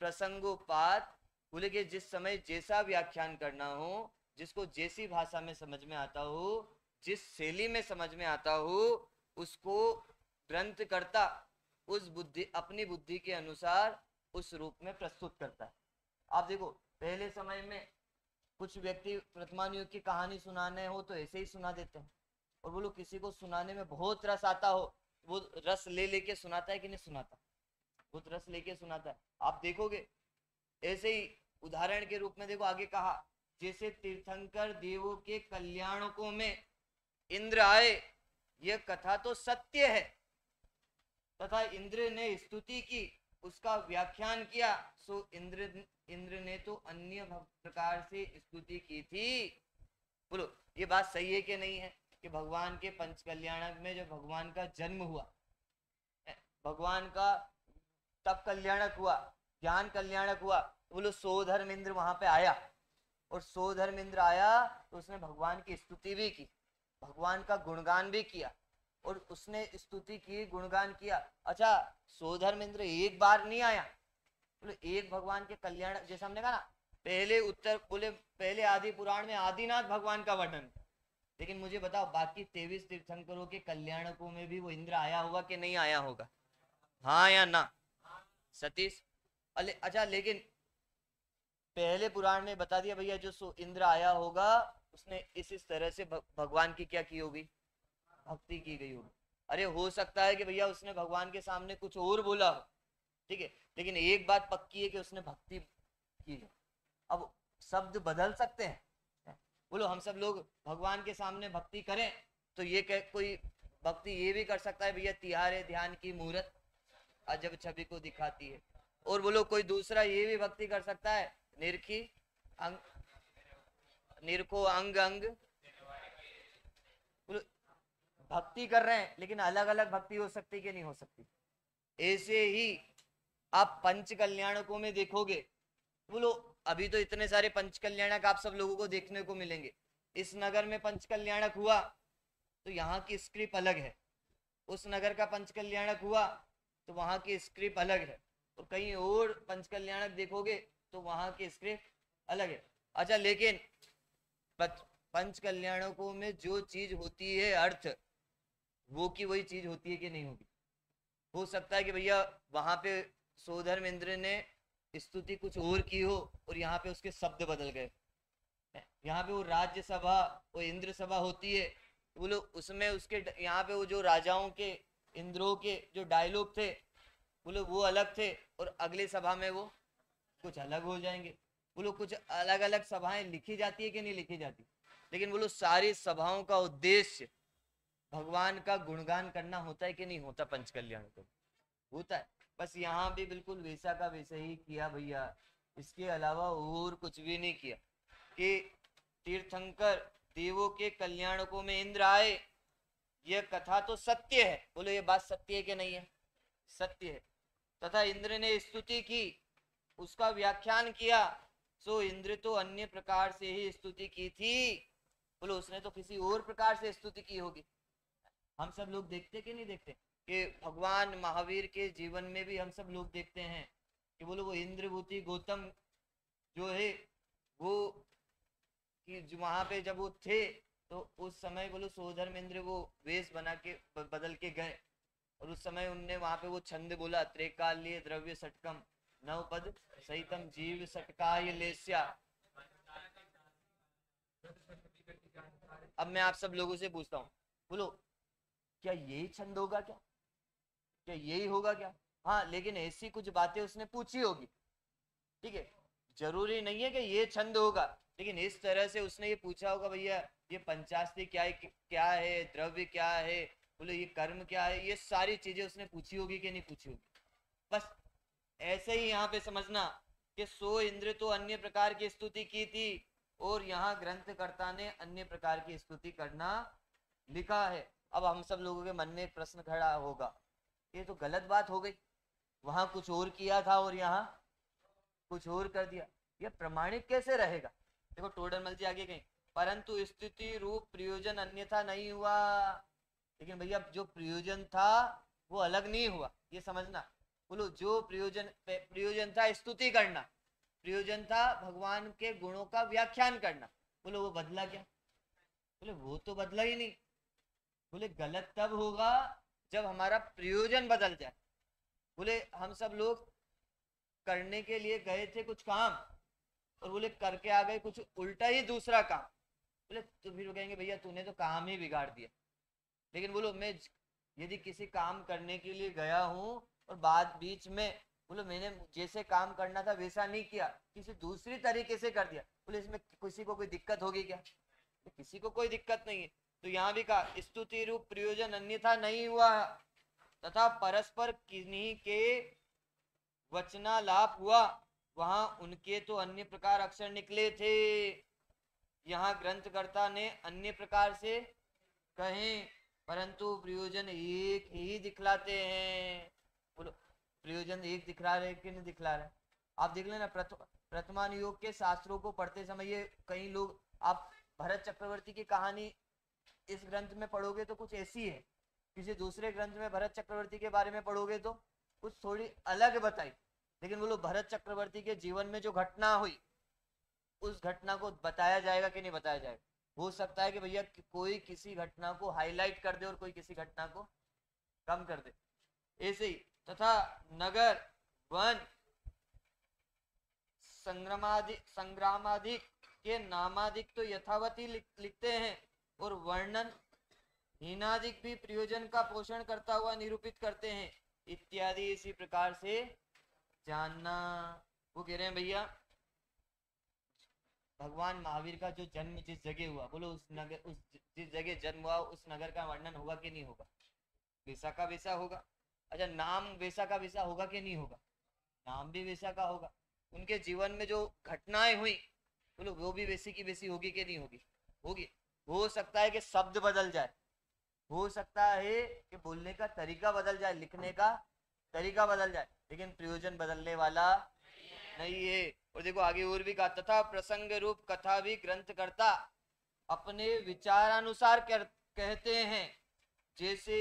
प्रसंगोपात बोले कि जिस समय जैसा व्याख्यान करना हो, जिसको जैसी भाषा में समझ में आता हो, जिस शैली में समझ में आता हो, उसको ग्रंथकर्ता उस बुद्धि अपनी बुद्धि के अनुसार उस रूप में प्रस्तुत करता है। आप देखो पहले समय में कुछ व्यक्ति प्रथमानुयोग की कहानी सुनाने हो तो ऐसे ही सुना देते हैं, और बोलो किसी को सुनाने में बहुत रस आता हो, वो रस ले लेके सुनाता है कि नहीं सुनाता? बहुत रस लेके सुनाता है। आप देखोगे ऐसे ही उदाहरण के रूप में देखो आगे कहा, जैसे तीर्थंकर देवों के कल्याणकों में इंद्र आए, यह कथा तो सत्य है, तथा इंद्र ने स्तुति की, उसका व्याख्यान किया, सो इंद्र ने तो अन्य प्रकार से स्तुति की थी। बोलो ये बात सही है कि नहीं है कि भगवान के पंच कल्याणक में जो भगवान का जन्म हुआ, भगवान का तप कल्याणक हुआ, ज्ञान कल्याणक हुआ, तो बोलो सोधर्म इंद्र वहां पे आया, और सोधर्म इंद्र आया तो उसने भगवान की स्तुति भी की, भगवान का गुणगान भी किया, और उसने स्तुति की, गुणगान किया। अच्छा सोधर्म इंद्र एक बार नहीं आया, बोले एक भगवान के कल्याण, जैसा हमने कहा ना पहले उत्तर, बोले पहले आदि पुराण में आदिनाथ भगवान का वर्णन, लेकिन मुझे बताओ बाकी 23 तीर्थंकरों के कल्याणकों में भी वो इंद्र आया होगा कि नहीं आया होगा? हाँ या ना सतीश? अच्छा लेकिन पहले पुराण में बता दिया भैया जो इंद्र आया होगा उसने इस तरह से भगवान की क्या की होगी? भक्ति की गई होगी। अरे हो सकता है कि भैया उसने भगवान के सामने कुछ और बोला हो, ठीक है, लेकिन एक बात पक्की है कि उसने भक्ति की है। अब शब्द बदल सकते हैं, बोलो हम सब लोग भगवान के सामने भक्ति करें तो ये कोई भक्ति ये भी कर सकता है भैया तिहारे ध्यान की मूर्त अजब छवि को दिखाती है, और बोलो कोई दूसरा ये भी भक्ति कर सकता है, निरखी अंग, निरखो अंग अंग, बोलो भक्ति कर रहे हैं लेकिन अलग अलग भक्ति हो सकती कि नहीं हो सकती। ऐसे ही आप पंच कल्याणकों में देखोगे, बोलो अभी तो इतने सारे पंच कल्याणक आप सब लोगों को देखने को मिलेंगे। इस नगर में पंच कल्याणक हुआ तो यहाँ की स्क्रिप्ट अलग है, उस नगर का पंच कल्याणक हुआ तो वहां की स्क्रिप्ट अलग है, और कहीं और पंच कल्याणक देखोगे तो वहां की स्क्रिप्ट अलग है। अच्छा लेकिन पंच कल्याणकों में जो चीज होती है अर्थ, वो की वही चीज होती है कि नहीं होगी। हो सकता है कि भैया वहां पे सोधर्म इंद्र ने स्तुति कुछ और की हो और यहाँ पे उसके शब्द बदल गए। यहाँ पे वो राज्य सभा, वो इंद्र सभा होती है, वो लोग उसमें उसके यहाँ पे वो जो राजाओं के, इंद्रों के जो डायलॉग थे बोलो वो अलग थे, और अगली सभा में वो कुछ अलग हो जाएंगे। बोलो कुछ अलग अलग सभाएं लिखी जाती है कि नहीं लिखी जाती, लेकिन बोलो सारी सभाओं का उद्देश्य भगवान का गुणगान करना होता है कि नहीं होता। पंच कल्याण को होता है, बस यहाँ भी बिल्कुल वैसा का वैसा ही किया भैया, इसके अलावा और कुछ भी नहीं किया। कि तीर्थंकर देवों के कल्याणकों में इंद्र आए, यह कथा तो सत्य है। बोलो ये बात सत्य है कि नहीं है? सत्य है। तथा इंद्र ने स्तुति की, उसका व्याख्यान किया। सो इंद्र तो अन्य प्रकार से ही स्तुति की थी। बोलो उसने तो किसी और प्रकार से स्तुति की होगी। हम सब लोग देखते कि नहीं देखते कि भगवान महावीर के जीवन में भी हम सब लोग देखते हैं कि बोलो वो इंद्रभूति गौतम जो है वो कि वहां पे जब वो थे तो उस समय बोलो सोधर्म इंद्र वो वेश बना के बदल के गए, और उस समय उनने वहां पे वो छंद बोला, त्रेकाल्य द्रव्य सटकम नवपद सहितम जीव सटकाय लेस्या। अब मैं आप सब लोगों से पूछता हूँ, बोलो क्या यही छंद होगा क्या? क्या यही होगा क्या? हाँ, लेकिन ऐसी कुछ बातें उसने पूछी होगी, ठीक है, जरूरी नहीं है कि ये छंद होगा, लेकिन इस तरह से उसने ये पूछा होगा भैया ये पंचास्ती क्या है, द्रव्य क्या है, बोले ये कर्म क्या है, ये सारी चीजें उसने पूछी होगी कि नहीं पूछी होगी। बस ऐसे ही यहाँ पे समझना कि सो इंद्र तो अन्य प्रकार की स्तुति की थी, और यहाँ ग्रंथकर्ता ने अन्य प्रकार की स्तुति करना लिखा है। अब हम सब लोगों के मन में एक प्रश्न खड़ा होगा, ये तो गलत बात हो गई, वहां कुछ और किया था और यहाँ कुछ और कर दिया, यह प्रमाणित कैसे रहेगा? देखो टोडरमल जी आगे कहीं, परंतु स्थिति रूप प्रयोजन अन्यथा नहीं हुआ। लेकिन भैया जो प्रयोजन था वो अलग नहीं हुआ, ये समझना। बोलो जो प्रयोजन था स्तुति करना, प्रयोजन था भगवान के गुणों का व्याख्यान करना, बोलो वो बदला क्या? बोले वो तो बदला ही नहीं। बोले गलत तब होगा जब हमारा प्रयोजन बदल जाए। बोले हम सब लोग करने के लिए गए थे कुछ काम, और बोले करके आ गए कुछ उल्टा ही दूसरा काम। बोले तो फिर वो कहेंगे भैया तूने तो काम ही बिगाड़ दिया। लेकिन बोलो मैं यदि किसी काम करने के लिए गया हूँ और बाद बीच में बोलो मैंने जैसे काम करना था वैसा नहीं किया, किसी दूसरी तरीके से कर दिया, बोले इसमें किसी को कोई दिक्कत होगी क्या? तो किसी को कोई दिक्कत नहीं है। तो यहाँ भी कहा स्तुति रूप प्रयोजन अन्यथा नहीं हुआ, तथा परस्पर किन्हीं के वचनालाप हुआ, वहां उनके तो अन्य प्रकार अक्षर निकले थे। यहाँ ग्रंथकर्ता ने अन्य प्रकार से कहे, परंतु प्रयोजन एक ही दिखलाते हैं। बोलो प्रयोजन एक दिखला रहे कि नहीं दिखला रहे? आप देख लेना प्रथमान योग के शास्त्रों को पढ़ते समय ये कई लोग, आप भरत चक्रवर्ती की कहानी इस ग्रंथ में पढ़ोगे तो कुछ ऐसी है, किसी दूसरे ग्रंथ में भरत चक्रवर्ती के बारे में पढ़ोगे तो कुछ थोड़ी अलग बताई। लेकिन बोलो भरत चक्रवर्ती के जीवन में जो घटना हुई उस घटना को बताया जाएगा कि नहीं बताया जाएगा? हो सकता है कि भैया कोई किसी घटना को हाईलाइट कर दे और कोई किसी घटना को कम कर दे। ऐसे ही तथा नगर वन संग्रामाधिक के नामाधिक तो यथावत ही लिखते हैं, और वर्णन हीनाधिक भी प्रयोजन का पोषण करता हुआ निरूपित करते हैं इत्यादि। इसी प्रकार से जानना। वो कह रहे हैं भैया भगवान महावीर का जो जन्म जिस जगह हुआ, बोलो उस नगर, उस जिस जगह जन्म हुआ उस नगर का वर्णन होगा कि नहीं होगा? वैसा का वैसा होगा। अच्छा नाम वैसा का वैसा होगा कि नहीं होगा? नाम भी वैसा का होगा। उनके जीवन में जो घटनाएं हुई, बोलो वो भी वैसी की वैसी होगी कि नहीं होगी? होगी। हो सकता है कि शब्द बदल जाए, हो सकता है कि बोलने का तरीका बदल जाए, लिखने का तरीका बदल जाए, लेकिन प्रयोजन बदलने वाला नहीं है। और देखो आगे और भी कहा, तथा प्रसंग रूप कथा भी ग्रंथ करता अपने विचारानुसार कहते हैं, जैसे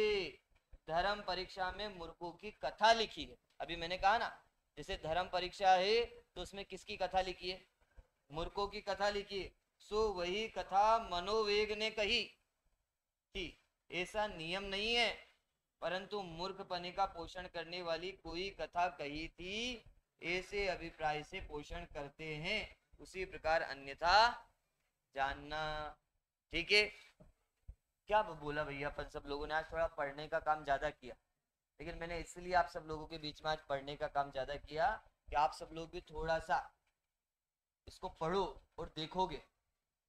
धर्म परीक्षा में मूर्खों की कथा लिखी है। अभी मैंने कहा ना, जैसे धर्म परीक्षा है तो उसमें किसकी कथा लिखी है? मूर्खों की कथा लिखी है। सो वही कथा मनोवेग ने कही थी। ऐसा नियम नहीं है, परंतु मूर्खपने का पोषण करने वाली कोई कथा कही थी, ऐसे अभिप्राय से पोषण करते हैं, उसी प्रकार अन्यथा जानना। ठीक है, क्या बोला भैया? अपन सब लोगों ने आज थोड़ा पढ़ने का काम ज्यादा किया, लेकिन मैंने इसलिए आप सब लोगों के बीच में आज पढ़ने का काम ज्यादा किया कि आप सब लोग भी थोड़ा सा इसको पढ़ो और देखोगे।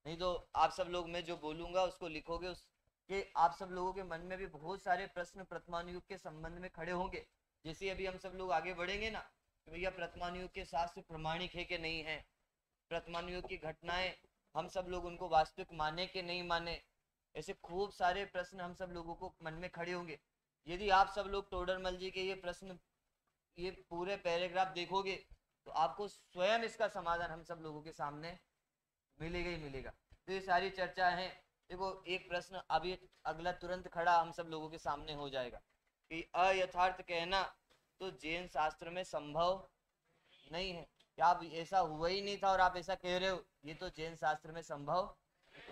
नहीं तो आप सब लोग, मैं जो बोलूंगा उसको लिखोगे, उसके आप सब लोगों के मन में भी बहुत सारे प्रश्न प्रथमानुयुग के संबंध में खड़े होंगे। जैसे अभी हम सब लोग आगे बढ़ेंगे ना, कि भैया प्रथमानुयुग के शास्त्र प्रमाणिक है कि नहीं है, प्रथमानुयुग की घटनाएं हम सब लोग उनको वास्तविक माने कि नहीं माने, ऐसे खूब सारे प्रश्न हम सब लोगों को मन में खड़े होंगे। यदि आप सब लोग टोडरमल जी के ये प्रश्न, ये पूरे पैराग्राफ देखोगे, तो आपको स्वयं इसका समाधान हम सब लोगों के सामने मिलेगा ही मिलेगा। तो ये सारी चर्चा है। देखो एक प्रश्न अभी अगला तुरंत खड़ा हम सब लोगों के सामने हो जाएगा कि अयथार्थ कहना तो जैन शास्त्र में संभव नहीं है। क्या आप ऐसा हुआ ही नहीं था और आप ऐसा कह रहे हो, ये तो जैन शास्त्र में संभव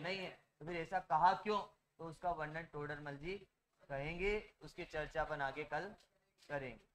नहीं है। तो फिर ऐसा कहा क्यों? तो उसका वर्णन टोडरमल जी कहेंगे, उसकी चर्चा अपन आगे कल करेंगे।